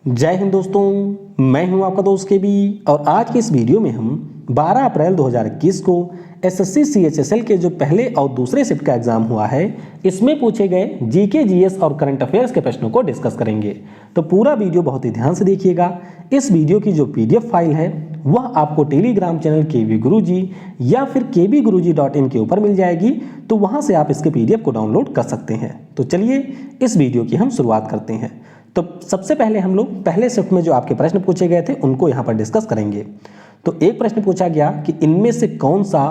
जय हिंद दोस्तों, मैं हूं आपका दोस्त के बी और आज के इस वीडियो में हम 12 अप्रैल 2021 को एसएससी सीएचएसएल के जो पहले और दूसरे शिफ्ट का एग्जाम हुआ है इसमें पूछे गए जीके जीएस और करंट अफेयर्स के प्रश्नों को डिस्कस करेंगे। तो पूरा वीडियो बहुत ही ध्यान से देखिएगा। इस वीडियो की जो पीडीएफ फाइल है वह आपको टेलीग्राम चैनल केवी गुरुजी या फिर kbguruji.in के ऊपर मिल जाएगी, तो वहां से आप इसके पीडीएफ को डाउनलोड कर सकते हैं। तो चलिए इस वीडियो की हम शुरुआत करते हैं। तो सबसे पहले हम लोग पहले शिफ्ट में जो आपके प्रश्न पूछे गए थे उनको यहाँ पर डिस्कस करेंगे। तो एक प्रश्न पूछा गया कि इनमें से कौन सा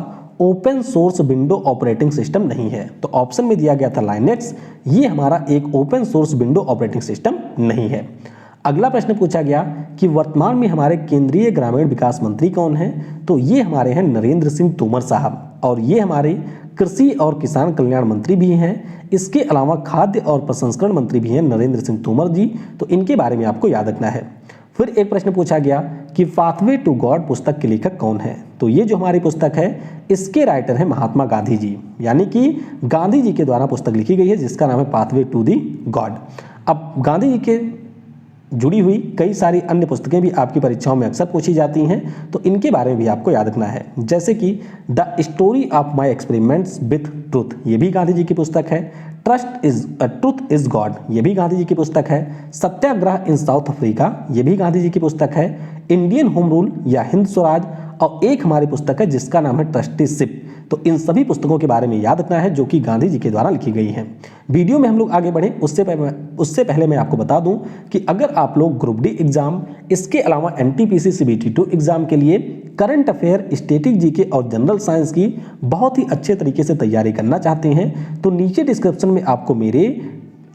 open source window operating system नहीं है। तो ऑप्शन में दिया गया था लाइनेक्स, ये हमारा एक open source window operating system नहीं है। अगला प्रश्न पूछा गया कि वर्तमान में हमारे केंद्रीय ग्रामीण विकास मंत्री कौन हैं। तो ये हमारे हैं नरेंद्र सिंह तोमर साहब, और ये हमारे कृषि और किसान कल्याण मंत्री भी हैं। इसके अलावा खाद्य और प्रसंस्करण मंत्री भी हैं नरेंद्र सिंह तोमर जी, तो इनके बारे में आपको याद रखना है। फिर एक प्रश्न पूछा गया कि पाथवे टू गॉड पुस्तक के लेखक कौन है। तो ये जो हमारी पुस्तक है इसके राइटर हैं महात्मा गांधी जी, यानी कि गांधी जी के द्वारा पुस्तक लिखी गई है जिसका नाम है पाथवे टू दी गॉड। अब गांधी जी के जुड़ी हुई कई सारी अन्य पुस्तकें भी आपकी परीक्षाओं में अक्सर पूछी जाती हैं, तो इनके बारे में भी आपको याद रखना है। जैसे कि the story of my experiments with truth, ये भी गांधी जी की पुस्तक है। ट्रूथ इज गॉड, ये भी गांधी जी की पुस्तक है। सत्याग्रह इन साउथ अफ्रीका, ये भी गांधी जी की पुस्तक है। इंडियन होम रूल या हिंद स्वराज, और एक हमारी पुस्तक है जिसका नाम है ट्रस्टीशिप। तो इन सभी पुस्तकों के बारे में याद रखना है जो कि गांधी जी के द्वारा लिखी गई हैं। वीडियो में हम लोग आगे बढ़े उससे पहले मैं आपको बता दूं कि अगर आप लोग ग्रुप डी एग्जाम, इसके अलावा एनटीपीसी CBT2 एग्जाम के लिए करंट अफेयर, स्टैटिक जीके और जनरल साइंस की बहुत ही अच्छे तरीके से तैयारी करना चाहते हैं तो नीचे डिस्क्रिप्शन में आपको मेरे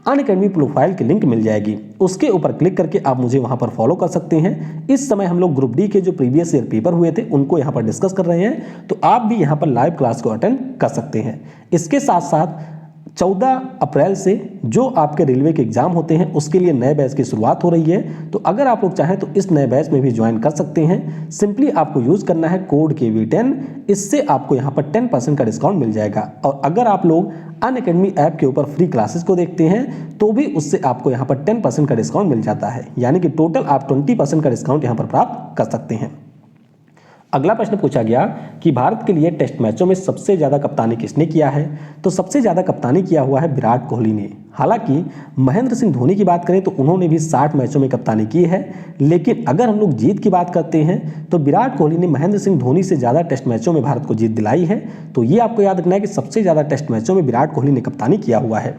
अनअकैडमी प्रोफाइल की लिंक मिल जाएगी, उसके ऊपर क्लिक करके आप मुझे वहां पर फॉलो कर सकते हैं। इस समय हम लोग ग्रुप डी के जो प्रीवियस ईयर पेपर हुए थे उनको यहां पर डिस्कस कर रहे हैं, तो आप भी यहां पर लाइव क्लास को अटेंड कर सकते हैं। इसके साथ साथ 14 अप्रैल से जो आपके रेलवे के एग्जाम होते हैं उसके लिए नए बैच की शुरुआत हो रही है, तो अगर आप लोग चाहें तो इस नए बैच में भी ज्वाइन कर सकते हैं। सिंपली आपको यूज करना है कोड KV10, इससे आपको यहाँ पर 10% का डिस्काउंट मिल जाएगा। और अगर आप लोग अनअकैडमी ऐप के ऊपर फ्री क्लासेस को देखते हैं तो भी उससे आपको यहाँ पर 10% का डिस्काउंट मिल जाता है, यानी कि टोटल आप 20% का डिस्काउंट यहाँ पर प्राप्त कर सकते हैं। अगला प्रश्न पूछा गया कि भारत के लिए टेस्ट मैचों में सबसे ज्यादा कप्तानी किसने किया है। तो सबसे ज्यादा कप्तानी किया हुआ है विराट कोहली ने। हालांकि महेंद्र सिंह धोनी की बात करें तो उन्होंने भी 60 मैचों में कप्तानी की है, लेकिन अगर हम लोग जीत की बात करते हैं तो विराट कोहली ने महेंद्र सिंह धोनी से ज्यादा टेस्ट मैचों में भारत को जीत दिलाई है। तो ये आपको याद रखना है कि सबसे ज्यादा टेस्ट मैचों में विराट कोहली ने कप्तानी किया हुआ है।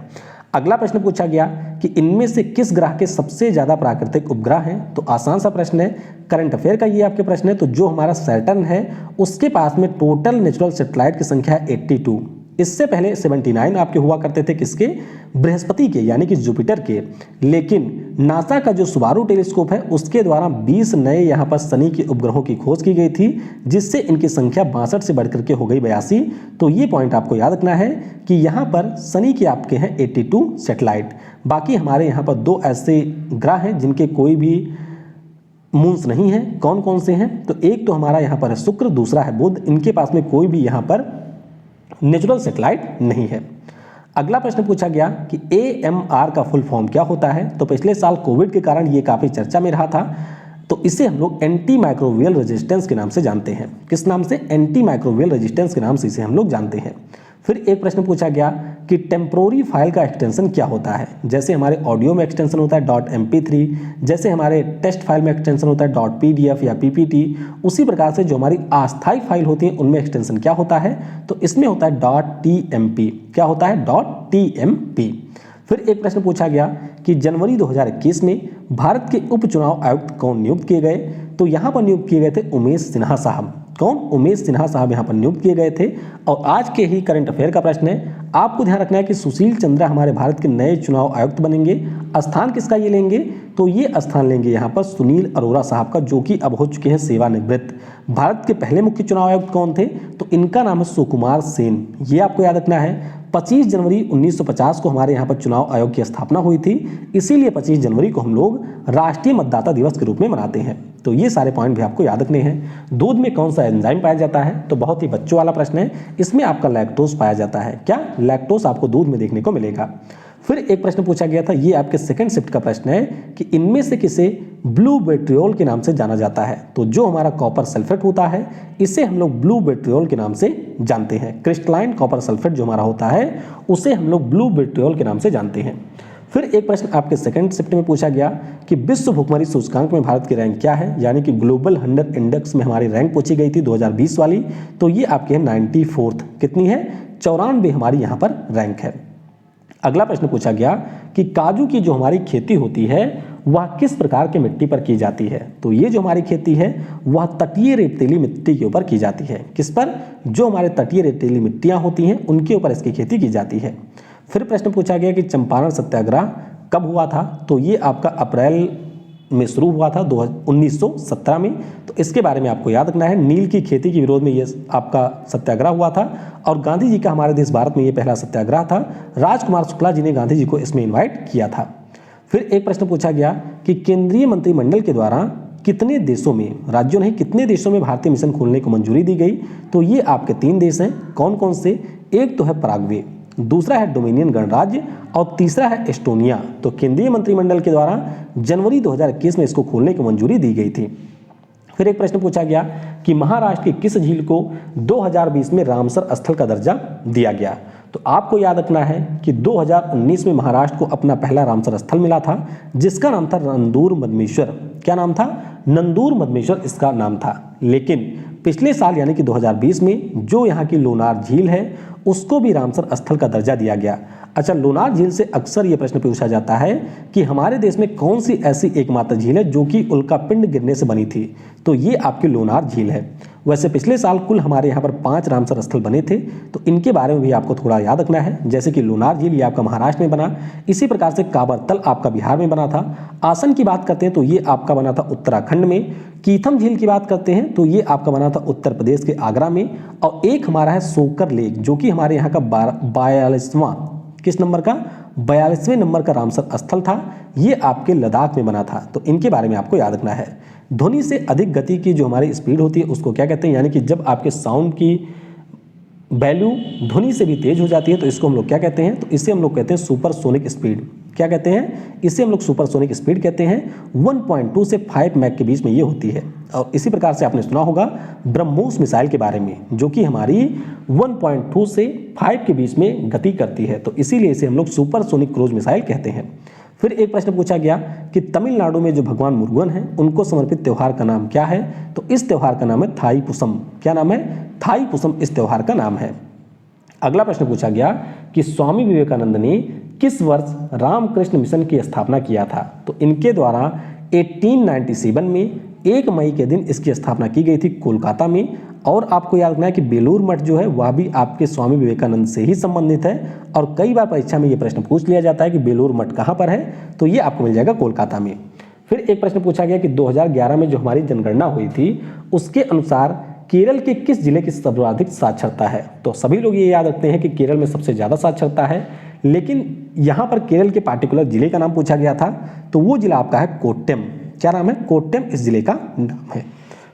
अगला प्रश्न पूछा गया कि इनमें से किस ग्रह के सबसे ज्यादा प्राकृतिक उपग्रह हैं। तो आसान सा प्रश्न है, करंट अफेयर का ये आपके प्रश्न है। तो जो हमारा सैटर्न है उसके पास में टोटल नेचुरल सैटेलाइट की संख्या है 82। इससे पहले 79 आपके हुआ करते थे किसके, बृहस्पति के यानी कि जुपिटर के, लेकिन नासा का जो सुबारू टेलीस्कोप है उसके द्वारा 20 नए यहाँ पर शनि के उपग्रहों की खोज की गई थी, जिससे इनकी संख्या 62 से बढ़कर के हो गई 82। तो ये पॉइंट आपको याद रखना है कि यहाँ पर शनि के आपके हैं 82 सैटेलाइट। बाकी हमारे यहाँ पर 2 ऐसे ग्रह हैं जिनके कोई भी मून्स नहीं है। कौन कौन से हैं, तो एक तो हमारा यहाँ पर है शुक्र, दूसरा है बुध, इनके पास में कोई भी यहाँ पर नेचुरल सैटेलाइट नहीं है। अगला प्रश्न पूछा गया कि AMR का फुल फॉर्म क्या होता है। तो पिछले साल कोविड के कारण ये काफी चर्चा में रहा था, तो इसे हम लोग एंटी माइक्रोबियल रेजिस्टेंस के नाम से जानते हैं। किस नाम से, एंटी माइक्रोबियल रेजिस्टेंस के नाम से इसे हम लोग जानते हैं। फिर एक प्रश्न पूछा गया कि टेम्पोररी फाइल का एक्सटेंशन क्या होता है। जैसे हमारे ऑडियो में एक्सटेंशन होता है .mp3, जैसे हमारे टेक्स्ट फाइल में एक्सटेंशन होता है .pdf या ppt, उसी प्रकार से जो हमारी अस्थायी फाइल होती है उनमें एक्सटेंशन क्या होता है, तो इसमें होता है .tmp। क्या होता है, .tmp। फिर एक प्रश्न पूछा गया कि जनवरी 2021 में भारत के उपचुनाव आयुक्त कौन नियुक्त किए गए। तो यहाँ पर नियुक्त किए गए थे उमेश सिन्हा साहब। कौन, उमेश सिन्हा साहब यहाँ पर नियुक्त किए गए थे। और आज के ही करंट अफेयर का प्रश्न है, आपको ध्यान रखना है कि सुशील चंद्रा हमारे भारत के नए चुनाव आयुक्त बनेंगे। स्थान किसका ये लेंगे, तो ये स्थान लेंगे यहाँ पर सुनील अरोड़ा साहब का, जो कि अब हो चुके हैं सेवानिवृत्त। भारत के पहले मुख्य चुनाव आयुक्त कौन थे, तो इनका नाम है सुकुमार सेन। ये आपको याद रखना है। 25 जनवरी 1950 को हमारे यहाँ पर चुनाव आयोग की स्थापना हुई थी, इसीलिए 25 जनवरी को हम लोग राष्ट्रीय मतदाता दिवस के रूप में मनाते हैं। तो ये सारे पॉइंट भी आपको याद रखने हैं। दूध में कौन सा एंजाइम पाया जाता है, तो बहुत ही बच्चों वाला प्रश्न है। इसमें आपका लैक्टोज पाया जाता है। क्या, लैक्टोज आपको दूध में देखने को मिलेगा। फिर एक प्रश्न पूछा गया था, ये आपके सेकंड शिफ्ट का प्रश्न है कि इनमें से किसे ब्लू विट्रियोल के नाम से जाना जाता है। तो जो हमारा कॉपर सल्फेट होता है इसे हम लोग ब्लू विट्रियोल के नाम से जानते हैं। क्रिस्टलाइन कॉपर सल्फेट जो हमारा होता है उसे हम लोग ब्लू विट्रियोल के नाम से जानते हैं। फिर एक प्रश्न आपके सेकंड शिफ्ट में पूछा गया कि विश्व भुखमरी सूचकांक में भारत की रैंक क्या है, यानी कि ग्लोबल 100 इंडेक्स में हमारी रैंक पूछी गई थी 2020 वाली। तो ये आपके 94th, कितनी है, 94 हमारी यहाँ पर रैंक है। अगला प्रश्न पूछा गया कि काजू की जो हमारी खेती होती है वह किस प्रकार की मिट्टी पर की जाती है। तो ये जो हमारी खेती है वह तटीय रेतीली मिट्टी के ऊपर की जाती है। किस पर, जो हमारे तटीय रेतीली मिट्टियां होती हैं उनके ऊपर इसकी खेती की जाती है। फिर प्रश्न पूछा गया कि चंपारण सत्याग्रह कब हुआ था। तो ये आपका अप्रैल में शुरू हुआ था 1917 में। तो इसके बारे में आपको याद रखना है, नील की खेती के विरोध में ये आपका सत्याग्रह हुआ था और गांधी जी का हमारे देश भारत में ये पहला सत्याग्रह था। राजकुमार शुक्ला जी ने गांधी जी को इसमें इन्वाइट किया था। फिर एक प्रश्न पूछा गया कि केंद्रीय मंत्रिमंडल के द्वारा कितने देशों में, राज्यों नहीं कितने देशों में भारतीय मिशन खोलने को मंजूरी दी गई। तो ये आपके 3 देश हैं। कौन कौन से, एक तो है पराग्वे, दूसरा है डोमिनियन गणराज्य और तीसरा है एस्टोनिया। तो केंद्रीय मंत्रिमंडल के द्वारा जनवरी 2021 में इसको खोलने की मंजूरी दी गई थी। फिर एक प्रश्न पूछा गया कि महाराष्ट्र की किस झील को 2020 में रामसर स्थल का दर्जा दिया गया। तो आपको याद रखना है कि 2019 में महाराष्ट्र को अपना पहला रामसर स्थल मिला था जिसका नाम था नंदूर मदमेश्वर। क्या नाम था, नंदूर मदमेश्वर इसका नाम था। लेकिन पिछले साल यानी कि 2020 में जो यहाँ की लोनार झील है उसको भी रामसर स्थल का दर्जा दिया गया। अच्छा, लोनार झील से अक्सर ये प्रश्न पूछा जाता है कि हमारे देश में कौन सी ऐसी एकमात्र झील है जो कि उल्कापिंड गिरने से बनी थी। तो ये आपकी लोनार झील है। वैसे पिछले साल कुल हमारे यहाँ पर 5 रामसर स्थल बने थे, तो इनके बारे में भी आपको थोड़ा याद रखना है। जैसे कि लोनार झील ये आपका महाराष्ट्र में बना, इसी प्रकार से काबरतल आपका बिहार में बना था। आसन की बात करते हैं तो ये आपका बना था उत्तराखंड में। कीथम झील की बात करते हैं तो ये आपका बना था उत्तर प्रदेश के आगरा में। और एक हमारा है सोकर लेक जो कि हमारे यहाँ का 42वां, किस नंबर का, 42वें नंबर का रामसर स्थल था। ये आपके लद्दाख में बना था। तो इनके बारे में आपको याद रखना है। ध्वनि से अधिक गति की जो हमारी स्पीड होती है उसको क्या कहते हैं, यानी कि जब आपके साउंड की वैल्यू ध्वनि से भी तेज हो जाती है तो इसको हम लोग क्या कहते हैं, तो इसे हम लोग कहते हैं सुपरसोनिक स्पीड। क्या कहते हैं, इसे हम लोग सुपरसोनिक स्पीड कहते हैं। 1.2 से 5 मैक के बीच में ये होती है। और इसी प्रकार से आपने सुना होगा ब्रह्मोस मिसाइल के बारे में जो कि हमारी 1.2 से 5 के बीच में गति करती है। तो इसीलिए इसे हम लोग सुपरसोनिक क्रूज मिसाइल कहते हैं। फिर एक प्रश्न पूछा गया कि तमिलनाडु में जो भगवान मुरुगन है उनको समर्पित त्यौहार का नाम क्या है। तो इस त्यौहार का नाम है थाईपुसम। क्या नाम है, थाईपुसम इस त्यौहार का नाम है। अगला प्रश्न पूछा गया कि स्वामी विवेकानंद ने किस वर्ष रामकृष्ण मिशन की स्थापना किया था। तो इनके द्वारा 1897 में 1 मई के दिन इसकी स्थापना की गई थी कोलकाता में। और आपको याद रखना है कि बेलूर मठ जो है वह भी आपके स्वामी विवेकानंद से ही संबंधित है। और कई बार परीक्षा में ये प्रश्न पूछ लिया जाता है कि बेलूर मठ कहाँ पर है, तो ये आपको मिल जाएगा कोलकाता में। फिर एक प्रश्न पूछा गया कि 2011 में जो हमारी जनगणना हुई थी उसके अनुसार केरल के किस जिले की सर्वाधिक साक्षरता है। तो सभी लोग ये याद रखते हैं कि केरल में सबसे ज़्यादा साक्षरता है, लेकिन यहाँ पर केरल के पार्टिकुलर जिले का नाम पूछा गया था तो वो जिला आपका है कोट्टयम। क्या नाम है, कोट्टयम इस जिले का नाम है।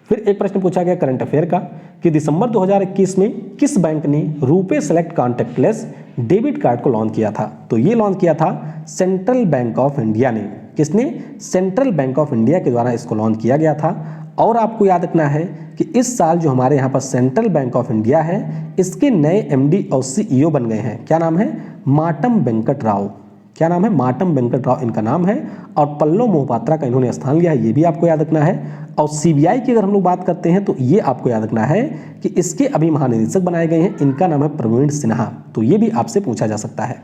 फिर एक प्रश्न पूछा गया करंट अफेयर का कि दिसंबर 2021 में किस बैंक ने RuPay select contactless debit card को लॉन्च किया था। तो ये लॉन्च किया था सेंट्रल बैंक ऑफ इंडिया ने। किसने, सेंट्रल बैंक ऑफ इंडिया के द्वारा इसको लॉन्च किया गया था। और आपको याद रखना है कि इस साल जो हमारे यहाँ पर सेंट्रल बैंक ऑफ इंडिया है इसके नए एमडी और सीईओ बन गए हैं। क्या नाम है, माटम वेंकट राव। क्या नाम है, माटम वेंकट राव इनका नाम है। और पल्लो मोहपात्रा का इन्होंने स्थान लिया है, ये भी आपको याद रखना है। और सीबीआई की अगर हम लोग बात करते हैं तो ये आपको याद रखना है कि इसके अभी महानिदेशक बनाए गए हैं, इनका नाम है प्रवीण सिन्हा। तो ये भी आपसे पूछा जा सकता है।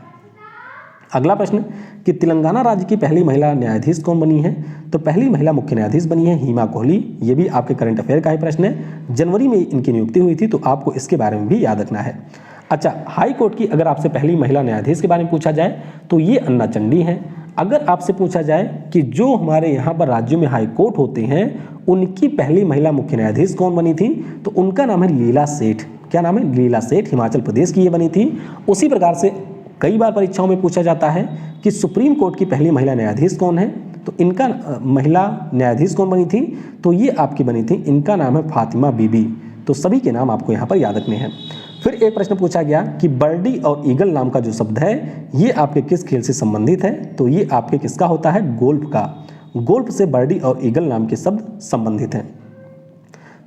अगला प्रश्न कि तेलंगाना राज्य की पहली महिला न्यायाधीश कौन बनी है। तो पहली महिला मुख्य न्यायाधीश बनी है हिमा कोहली। ये भी आपके करंट अफेयर का ही प्रश्न है। जनवरी में इनकी नियुक्ति हुई थी, तो आपको इसके बारे में भी याद रखना है। अच्छा, हाई कोर्ट की अगर आपसे पहली महिला न्यायाधीश के बारे में पूछा जाए तो ये अन्ना चंडी हैं। अगर आपसे पूछा जाए कि जो हमारे यहाँ पर राज्यों में हाई कोर्ट होते हैं उनकी पहली महिला मुख्य न्यायाधीश कौन बनी थी, तो उनका नाम है लीला सेठ। क्या नाम है, लीला सेठ, हिमाचल प्रदेश की ये बनी थी। उसी प्रकार से कई बार परीक्षाओं में पूछा जाता है कि सुप्रीम कोर्ट की पहली महिला न्यायाधीश कौन है, तो इनका महिला न्यायाधीश कौन बनी थी, तो ये आपकी बनी थी, इनका नाम है फातिमा बीबी। तो सभी के नाम आपको यहाँ पर याद रखने हैं। फिर एक प्रश्न पूछा गया कि बर्डी और ईगल नाम का जो शब्द है ये आपके किस खेल से संबंधित है, तो ये आपके किसका होता है, गोल्फ का। गोल्फ से बर्डी और ईगल नाम के शब्द संबंधित हैं।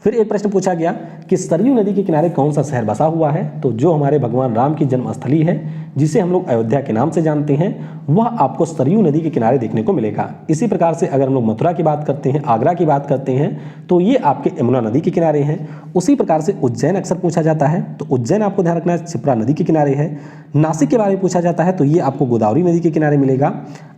फिर एक प्रश्न पूछा गया कि सरयू नदी के किनारे कौन सा शहर बसा हुआ है, तो जो हमारे भगवान राम की जन्मस्थली है जिसे हम लोग अयोध्या के नाम से जानते हैं वह आपको सरयू नदी के किनारे देखने को मिलेगा। इसी प्रकार से अगर हम लोग मथुरा की बात करते हैं, आगरा की बात करते हैं तो ये आपके यमुना नदी के किनारे हैं। उसी प्रकार से उज्जैन अक्सर पूछा जाता है, तो उज्जैन आपको ध्यान रखना है क्षिप्रा नदी के किनारे है। नासिक के बारे में पूछा जाता है तो ये आपको गोदावरी नदी के किनारे मिलेगा।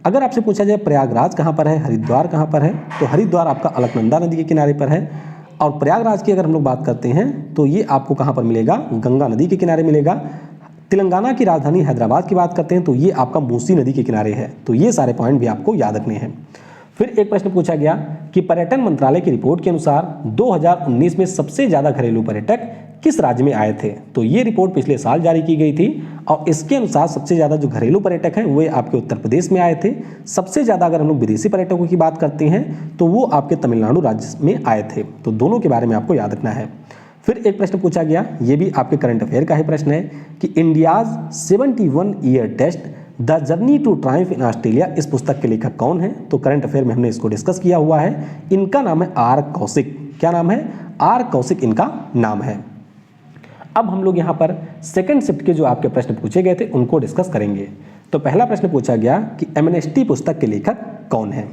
अगर आपसे पूछा जाए प्रयागराज कहाँ पर है, हरिद्वार कहाँ पर है, तो हरिद्वार आपका अलकनंदा नदी के किनारे पर है। और प्रयागराज की अगर हम लोग बात करते हैं तो ये आपको कहाँ पर मिलेगा, गंगा नदी के किनारे मिलेगा। तेलंगाना की राजधानी हैदराबाद की बात करते हैं तो ये आपका मूसी नदी के किनारे है। तो ये सारे पॉइंट भी आपको याद रखने हैं। फिर एक प्रश्न पूछा गया कि पर्यटन मंत्रालय की रिपोर्ट के अनुसार 2019 में सबसे ज़्यादा घरेलू पर्यटक किस राज्य में आए थे, तो ये रिपोर्ट पिछले साल जारी की गई थी और इसके अनुसार सबसे ज़्यादा जो घरेलू पर्यटक हैं वे आपके उत्तर प्रदेश में आए थे। सबसे ज़्यादा अगर हम लोग विदेशी पर्यटकों की बात करते हैं तो वो आपके तमिलनाडु राज्य में आए थे। तो दोनों के बारे में आपको याद रखना है। फिर एक प्रश्न पूछा गया, ये भी आपके करंट अफेयर का ही प्रश्न है कि India's 71 year test the journey to triumph in Australia, इस पुस्तक के लेखक कौन है, तो करंट अफेयर में हमने इसको डिस्कस किया हुआ है। इनका नाम है आर कौशिक। क्या नाम है, आर कौशिक इनका नाम है। अब हम लोग यहाँ पर सेकंड शिफ्ट के जो आपके प्रश्न पूछे गए थे उनको डिस्कस करेंगे। तो पहला प्रश्न पूछा गया कि एमनेस्टी पुस्तक के लेखक कौन है,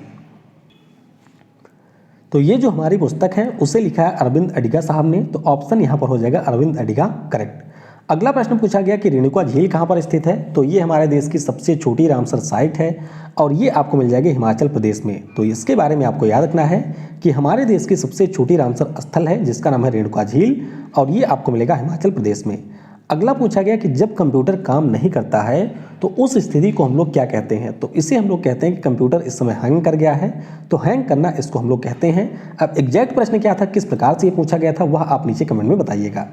तो ये जो हमारी पुस्तक है उसे लिखा है अरविंद अडिगा साहब ने। तो ऑप्शन यहाँ पर हो जाएगा अरविंद अडिगा करेक्ट। अगला प्रश्न पूछा गया कि रेणुका झील कहाँ पर स्थित है, तो ये हमारे देश की सबसे छोटी रामसर साइट है और ये आपको मिल जाएगी हिमाचल प्रदेश में। तो इसके बारे में आपको याद रखना है कि हमारे देश की सबसे छोटी रामसर स्थल है जिसका नाम है रेणुका झील और ये आपको मिलेगा हिमाचल प्रदेश में। अगला पूछा गया कि जब कंप्यूटर काम नहीं करता है तो उस स्थिति को हम लोग क्या कहते हैं, तो इसे हम लोग कहते हैं कि कंप्यूटर इस समय हैंग कर गया है। तो हैंग करना इसको हम लोग कहते हैं। अब एग्जैक्ट प्रश्न क्या था, किस प्रकार से ये पूछा गया था, वह आप नीचे कमेंट में बताइएगा।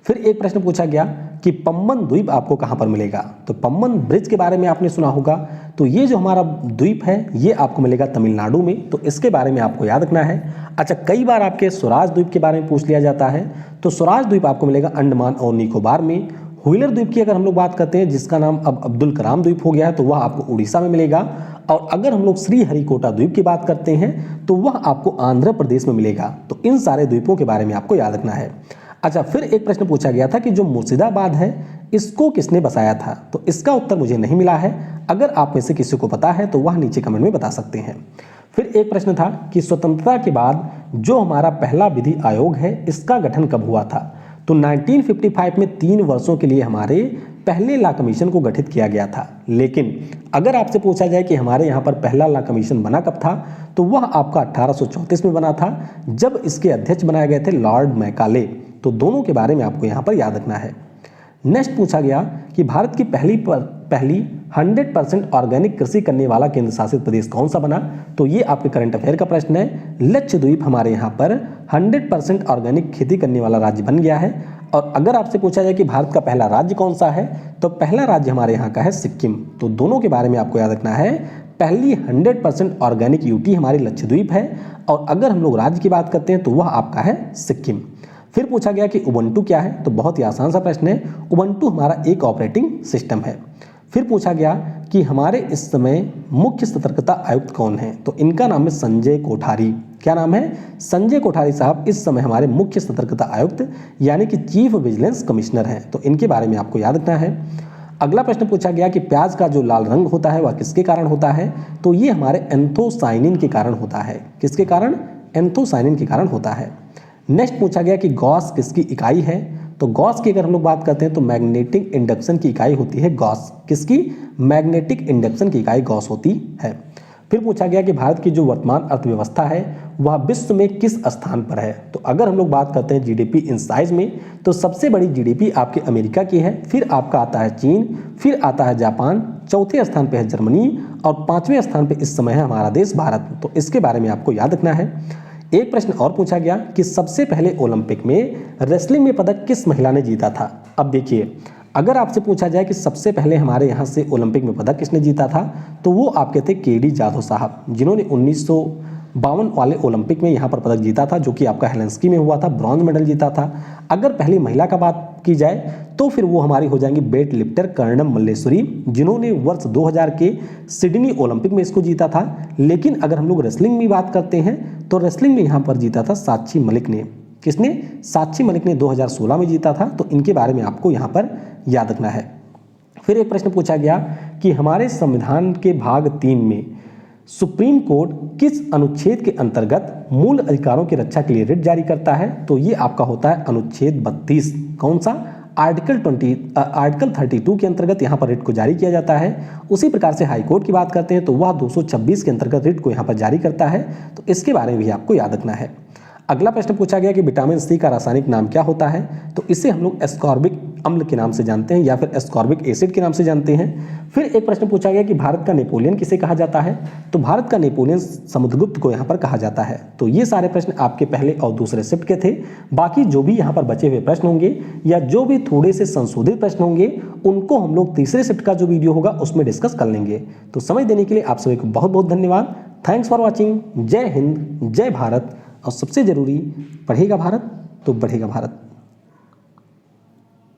फिर एक प्रश्न पूछा गया कि पम्बन द्वीप आपको कहाँ पर मिलेगा, तो पम्बन ब्रिज के बारे में आपने सुना होगा। तो ये जो हमारा द्वीप है ये आपको मिलेगा तमिलनाडु में, तो इसके बारे में आपको याद रखना है। अच्छा, कई बार आपके स्वराज द्वीप के बारे में पूछ लिया जाता है, तो स्वराज द्वीप आपको मिलेगा अंडमान और निकोबार में। व्हीलर द्वीप की अगर हम लोग बात करते हैं जिसका नाम अब अब्दुल कलाम द्वीप हो गया है, तो वह आपको उड़ीसा में मिलेगा। और अगर हम लोग श्रीहरिकोटा द्वीप की बात करते हैं तो वह आपको आंध्र प्रदेश में मिलेगा। तो इन सारे द्वीपों के बारे में आपको याद रखना है। अच्छा, फिर एक प्रश्न पूछा गया था कि जो मुर्शिदाबाद है इसको किसने बसाया था, तो इसका उत्तर मुझे नहीं मिला है। अगर आप में से किसी को पता है तो वह नीचे कमेंट में बता सकते हैं। फिर एक प्रश्न था कि स्वतंत्रता के बाद जो हमारा पहला विधि आयोग है इसका गठन कब हुआ था, तो 1955 में 3 वर्षों के लिए हमारे पहले लॉ कमीशन को गठित किया गया था। लेकिन अगर आपसे पूछा जाए कि हमारे यहाँ पर पहला लॉ कमीशन बना कब था, तो वह आपका 1834 में बना था जब इसके अध्यक्ष बनाए गए थे लॉर्ड मैकाले। तो दोनों के बारे में आपको यहाँ पर याद रखना है। नेक्स्ट पूछा गया कि भारत की पहली 100% ऑर्गेनिक कृषि करने वाला केंद्र शासित प्रदेश कौन सा बना, तो ये आपके करंट अफेयर का प्रश्न है। लक्षद्वीप हमारे यहाँ पर 100% ऑर्गेनिक खेती करने वाला राज्य बन गया है। और अगर आपसे पूछा जाए कि भारत का पहला राज्य कौन सा है, तो पहला राज्य हमारे यहाँ का है सिक्किम। तो दोनों के बारे में आपको याद रखना है। पहली 100% ऑर्गेनिक यूटी हमारी लक्षद्वीप है और अगर हम लोग राज्य की बात करते हैं तो वह आपका है सिक्किम। फिर पूछा गया कि उबंटू क्या है, तो बहुत ही आसान सा प्रश्न है। उबंटू हमारा एक ऑपरेटिंग सिस्टम है। फिर पूछा गया कि हमारे इस समय मुख्य सतर्कता आयुक्त कौन है, तो इनका नाम है संजय कोठारी। क्या नाम है, संजय कोठारी साहब इस समय हमारे मुख्य सतर्कता आयुक्त यानी कि चीफ विजिलेंस कमिश्नर हैं। तो इनके बारे में आपको याद रखना है। अगला प्रश्न पूछा गया कि प्याज का जो लाल रंग होता है वह किसके कारण होता है, तो ये हमारे एंथोसाइनिन के कारण होता है। किसके कारण, एंथोसाइनिन के कारण होता है। नेक्स्ट पूछा गया कि गॉस किसकी इकाई है, तो गॉस की अगर हम लोग बात करते हैं तो मैग्नेटिक इंडक्शन की इकाई होती है गॉस। किसकी, मैग्नेटिक इंडक्शन की इकाई गॉस होती है। फिर पूछा गया कि भारत की जो वर्तमान अर्थव्यवस्था है वह विश्व में किस स्थान पर है, तो अगर हम लोग बात करते हैं जीडीपी इन साइज में तो सबसे बड़ी जीडीपी आपके अमेरिका की है, फिर आपका आता है चीन, फिर आता है जापान, चौथे स्थान पे है जर्मनी और 5वें स्थान पे इस समय है हमारा देश भारत। तो इसके बारे में आपको याद रखना है। एक प्रश्न और पूछा गया कि सबसे पहले ओलंपिक में रेसलिंग में पदक किस महिला ने जीता था। अब देखिए, अगर आपसे पूछा जाए कि सबसे पहले हमारे यहाँ से ओलंपिक में पदक किसने जीता था, तो वो आपके थे केडी जाधव साहब, जिन्होंने 52 वाले ओलंपिक में यहाँ पर पदक जीता था, जो कि आपका हेलेंस्की में हुआ था, ब्रॉन्ज मेडल जीता था। अगर पहली महिला का बात की जाए तो फिर वो हमारी हो जाएंगी वेट लिफ्टर कर्णम मल्लेश्वरी, जिन्होंने वर्ष 2000 के सिडनी ओलंपिक में इसको जीता था। लेकिन अगर हम लोग रेसलिंग में बात करते हैं तो रेसलिंग में यहाँ पर जीता था साक्षी मलिक ने। किसने? साक्षी मलिक ने 2016 में जीता था। तो इनके बारे में आपको यहाँ पर याद रखना है। फिर एक प्रश्न पूछा गया कि हमारे संविधान के भाग 3 में सुप्रीम कोर्ट किस अनुच्छेद के अंतर्गत मूल अधिकारों की रक्षा के लिए रिट जारी करता है? तो ये आपका होता है अनुच्छेद 32। कौन सा? आर्टिकल 32 के अंतर्गत यहाँ पर रिट को जारी किया जाता है। उसी प्रकार से हाई कोर्ट की बात करते हैं तो वह 226 के अंतर्गत रिट को यहाँ पर जारी करता है। तो इसके बारे में भी आपको याद रखना है। अगला प्रश्न पूछा गया कि विटामिन सी का रासायनिक नाम क्या होता है? तो इसे हम लोग एस्कॉर्बिक अम्ल के नाम से जानते हैं या फिर एस्कॉर्बिक एसिड के नाम से जानते हैं। फिर एक प्रश्न पूछा गया कि भारत का नेपोलियन किसे कहा जाता है? तो भारत का नेपोलियन समुद्रगुप्त को यहाँ पर कहा जाता है। तो ये सारे प्रश्न आपके पहले और दूसरे शिफ्ट के थे। बाकी जो भी यहाँ पर बचे हुए प्रश्न होंगे या जो भी थोड़े से संशोधित प्रश्न होंगे उनको हम लोग तीसरे शिफ्ट का जो वीडियो होगा उसमें डिस्कस कर लेंगे। तो समय देने के लिए आप सभी को बहुत बहुत धन्यवाद। Thanks for watching. जय हिंद, जय भारत। और सबसे जरूरी, पढ़ेगा भारत तो बढ़ेगा भारत।